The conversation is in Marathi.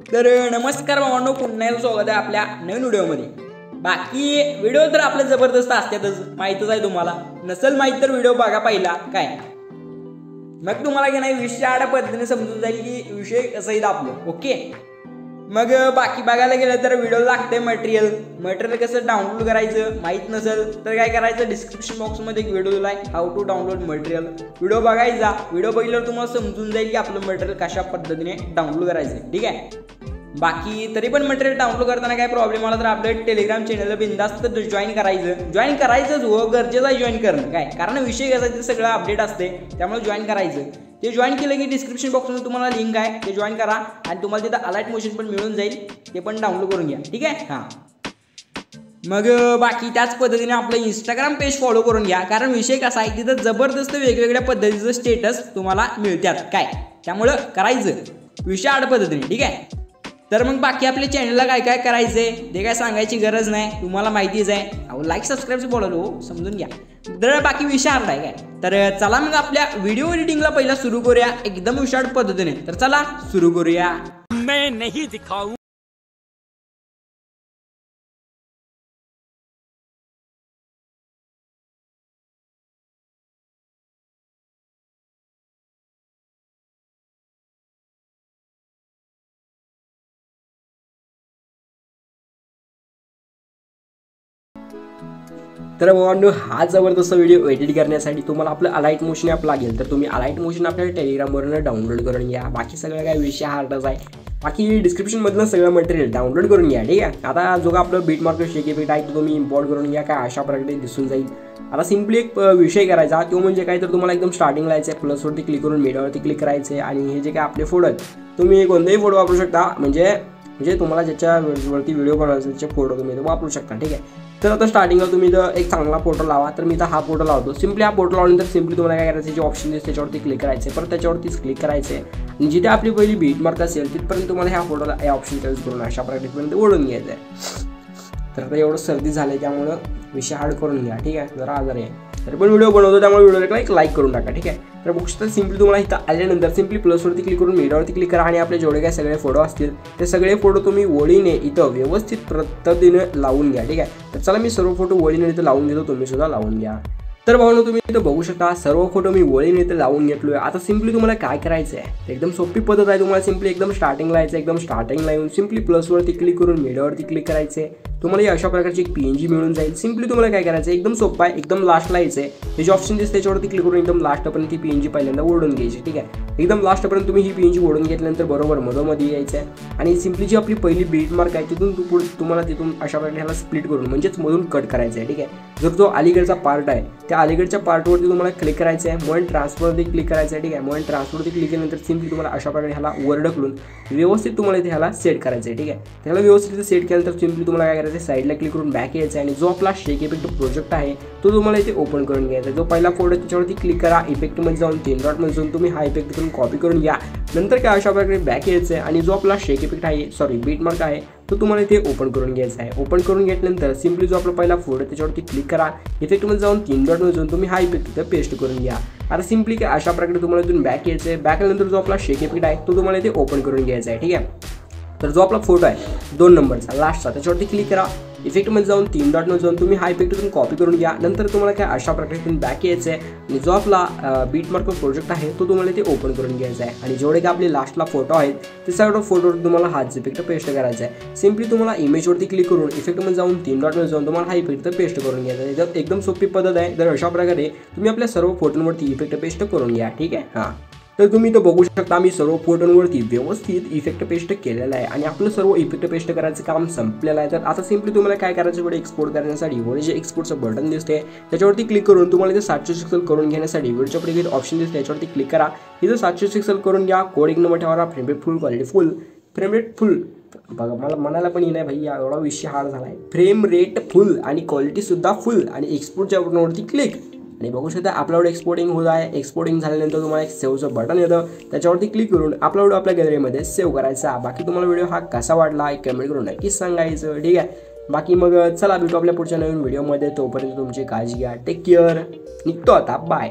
तर नमस्कार भावांनो, पुन्हा एकदा स्वागत आहे आपल्या नवीन व्हिडिओमध्ये। बाकी व्हिडिओ तर आपले जबरदस्त असतातच, माहितच आहे तुम्हाला। नसेल माहित तर व्हिडिओ बघा पहिला काय, मग तुम्हाला की नाही विषय आडा पद्धतीने समजून जाईल की विषय कसा आहे आपलं। ओके, मग बाकी बघायला गेलं तर व्हिडिओ लागते मटेरियल कसं डाउनलोड करायचं माहीत नसेल तर काय करायचं, डिस्क्रिप्शन बॉक्समध्ये एक व्हिडिओ दिला आहे, how to download material. Video बघायचा, व्हिडिओ बघितल्यावर तुम्हाला समजून जाईल की आपलं मटेरियल कशा पद्धतीने डाउनलोड करायचं, ठीक आहे। बाकी तरी पण मटेरियल डाउनलोड करताना काय प्रॉब्लेम आला तर आपलं टेलिग्राम चॅनलला बिंदास्त जॉईन करायचंच हो, गरजेचं आहे जॉईन करणं। काय कारण विषय कसा ते सगळं अपडेट असते, त्यामुळे जॉईन करायचं। ते जॉईन केलं की डिस्क्रिप्शन बॉक्समध्ये तुम्हाला लिंक आहे, ते जॉईन करा आणि तुम्हाला तिथं अलर्ट मोशन पण मिळून जाईल, ते पण डाउनलोड करून घ्या, ठीक आहे। हां, मग बाकी त्याच पद्धतीने आपलं इंस्टाग्राम पेज फॉलो करून घ्या, कारण विषय कसा आहे तिथं जबरदस्त वेगवेगळ्या पद्धतीचं स्टेटस तुम्हाला मिळतात काय, त्यामुळं करायचं विषय आड पद्धतीने, ठीक आहे। तर मग बाकी आपल्या चॅनलला काय काय करायचंय ते काय सांगायची गरज नाही, तुम्हाला माहितीच आहे। अहो लाईक सबस्क्राईबचं बोलालो हो, समजून घ्या। तर बाकी विषय आड आहे काय, तर चला मग आपल्या व्हिडिओ एडिटिंगला पहिला सुरू करूया एकदम विशाळ पद्धतीने। तर चला सुरू करूया। मैं नहीं दिखाऊं तर भावांनो, हा जबरदस्त व्हिडिओ एडिट करण्यासाठी तुम्हाला आपलं अलाइट मोशन ॲप लागेल। तर तुम्ही अलाइट मोशन आपल्या टेलिग्रामवरून डाउनलोड करून घ्या। बाकी सगळं काय विषय हार्डच आहे, बाकी डिस्क्रिप्शनमधलं सगळं मटेरियल डाउनलोड करून घ्या, ठीक आहे। आता जो आपलं बीट मार्कर शेक इफेक्ट आहे तो तुम्ही इम्पोर्ट करून घ्या, काय अशा प्रकारे दिसून जाईल। आता सिम्पली एक विषय करायचा, तो म्हणजे काय तर तुम्हाला एकदम स्टार्टिंगला यायचं आहे, प्लसवरती क्लिक करून मीडियावरती क्लिक करायचं आहे आणि हे जे काय आपले फोटो आहेत तुम्ही कोणतेही फोटो वापरू शकता, म्हणजे तुम्हाला ज्याच्यावरती व्हिडिओ बनवायचा त्याचे फोटो तुम्ही वापरू शकता, ठीक आहे। तर आता स्टार्टिंगला तुम्ही एक चांगला फोटो लावा, तर मी तर हा फोटो लावतो। सिम्पली हा फोटो लावल्यानंतर सिम्पली तुम्हाला काय करायचं, जे ऑप्शन दिसते त्याच्यावरती क्लिक करायचे, परत त्याच्यावरतीच क्लिक करायचे आणि जिथे आपली पहिली बीट मार्क असेल तिथपर्यंत तुम्हाला ह्या फोटोला या ऑप्शन चॉईस करून अशा प्रकारेपर्यंत ओढून घ्यायचं आहे। तर आता एवढं सर्दी झालं त्यामुळं विषय हार्ड करून घ्या, ठीक आहे। जरा आजारी आहे तरी पण व्हिडिओ बनवतो, त्यामुळे व्हिडिओला एक लाईक करून टाका, ठीक आहे। तर बघू शकता सिम्पली तुम्हाला इथं आल्यानंतर सिम्पली प्लसवरती क्लिक करून मीडियावरती क्लिक करा आणि आपले जेवढे काय सगळे फोटो असतील ते सगळे फोटो तुम्ही ओळीने इथं व्यवस्थित पद्धतीने लावून घ्या, ठीक आहे। तर चला मी सर्व फोटो ओळीने इथं लावून घेतो, तुम्ही सुद्धा लावून घ्या। तर भावनो तुम्ही इथं बघू शकता सर्व फोटो मी ओळीने इथं लावून घेतलोय। आता सिम्पली तुम्हाला काय करायचं आहे, एकदम सोपी पद्धत आहे। तुम्हाला सिम्पली एकदम स्टार्टिंगला यायचं, एकदम स्टार्टिंगला येऊन सिम्पली प्लसवरती क्लिक करून मीडियावरती क्लिक करायचे, तुम्हाला अशा प्रकारची एक PNG मिळून जाईल। सिम्पली तुम्हाला काय करायचं आहे, एकदम सोपं आहे, एकदम लास्टला यायचं आहे, हे जे ऑप्शन दिसते त्याच्यावरती क्लिक करून एकदम लास्टपर्यंत ती PNG पहिल्यांदा ओढून घ्यायची, ठीक आहे। एकदम लास्टपर्यंत तुम्ही ही PNG ओढून घेतल्यानंतर बरोबर मधोमध्ये यायचं आहे आणि सिम्पली जी आपली पहिली बीट मार्क आहे तिथून तुम्हाला तिथून अशा प्रकारे ह्याला स्प्लिट करून म्हणजेच मधून कट करायचं आहे, ठीक आहे। जर जो अलीकडचा पार्ट आहे त्या अलीकडच्या पार्टवरती तुम्हाला क्लिक करायचं आहे, मोड ट्रान्सफरवरती क्लिक करायचं आहे, ठीक आहे। मोड ट्रान्सफरवरती क्लिक केल्यानंतर सिम्पली तुम्हाला अशा प्रकारे ह्याला वर ढकलून व्यवस्थित तुम्हाला इथे ह्याला सेट करायचं आहे, ठीक आहे। त्याला व्यवस्थित सेट केल्यानंतर सिम्पली तुम्हाला काय करायचं आहे, साईडला क्लिक करून बॅक यायचं आहे आणि जो आपला शेक इफेक्ट प्रोजेक्ट आहे तो तुम्हाला इथे ओपन करून घ्यायचा आहे। जो पहिला फोटो त्याच्यावरती क्लिक करा, इफेक्टमध्ये जाऊन 3 डॉटमध्ये जाऊन तुम्ही हा इफेक्ट करून कॉपी करून घ्या। नंतर काय अशा प्रकारे बॅक यायचं आहे आणि जो आपला शेक इफेक्ट आहे बीट मार्क आहे तो तुम्हाला इथे ओपन करून घ्यायचा आहे। ओपन करून घेतल्यानंतर सिम्पली जो आपला पहिला फोटो त्याच्यावरती क्लिक करा, इफेक्टमध्ये जाऊन 3 डॉटमध्ये जाऊन तुम्ही हा इफेक्ट इथे पेस्ट करून घ्या। आता सिम्पली काय अशा प्रकारे तुम्हाला इथून बॅक यायचं आहे, बॅक आल्यानंतर जो आपला शेक इफेक्ट आहे तो तुम्हाला इथे ओपन करून घ्यायचा आहे, ठीक आहे। तर जो आपला फोटो आहे 2 नंबरचा लास्टचा त्याच्यावरती क्लिक करा, इफेक्टमध्ये जाऊन 3 डॉटमध्ये जाऊन तुम्ही हा इफेक्ट इथून कॉपी करून घ्या। नंतर तुम्हाला काय अशा प्रकारे इथून बॅक यायचं आहे आणि जो आपला बीट मार्क प्रोजेक्ट आहे तो तुम्हाला इथे ओपन करून घ्यायचा आहे आणि जेवढे काय आपले लास्टला फोटो आहेत ते सगळं फोटोवर तुम्हाला हाच इफेक्ट पेस्ट करायचा आहे। सिम्पली तुम्हाला इमेजवरती क्लिक करून इफेक्टमध्ये जाऊन 3 डॉटमध्ये जाऊन तुम्हाला हा इफेक्ट पेस्ट करून घ्यायचा आहे। एकदम सोपी पद्धत आहे। तर अशा प्रकारे तुम्ही आपल्या सर्व फोटोंवरती इफेक्ट पेस्ट करून घ्या, ठीक आहे। हां, तर तुम्ही इथं बघू शकता मी सर्व फोटोंवरती व्यवस्थित इफेक्ट पेस्ट केलेला आहे आणि आपलं सर्व इफेक्ट पेस्ट करायचं काम संपलेलं आहे। तर आता सिम्पली तुम्हाला काय करायचं, व्हिडिओ एक्सपोर्ट करण्यासाठी वर जे एक्सपोर्टचं बटन दिसते त्याच्यावरती क्लिक करून तुम्हाला इथे 700 पिक्सल करून घेण्यासाठी व्हिडिओच्या पुढे ऑप्शन दिसते त्याच्यावरती क्लिक करा, इथं 700 पिक्सल करून घ्या। कोड एक नंबर ठेवा, फ्रेम रेट फुल, क्वालिटी फुल, फ्रेम रेट फुल बघा मला म्हणायला पण येणार भाई, एवढा विषय हार्ड झाला आहे। फ्रेम रेट फुल आणि क्वालिटी सुद्धा फुल आणि एक्सपोर्टच्या बटनवरती क्लिक आणि बघू शकता आपला व्हिडिओ एक्सपोर्टिंग होत आहे। एक्सपोर्टिंग झाल्यानंतर तुम्हाला एक सेव्हचं बटन येतं, त्याच्यावरती क्लिक करून आपला व्हिडिओ आपल्या गॅलरीमध्ये सेव्ह करायचा। बाकी तुम्हाला व्हिडिओ हा कसा वाटला एक कमेंट करून नक्कीच सांगायचं, ठीक आहे। बाकी मग चला भेटू आपल्या पुढच्या नवीन व्हिडिओमध्ये, तोपर्यंत तुमची काळजी घ्या, टेक केअर, निघतो आता, बाय।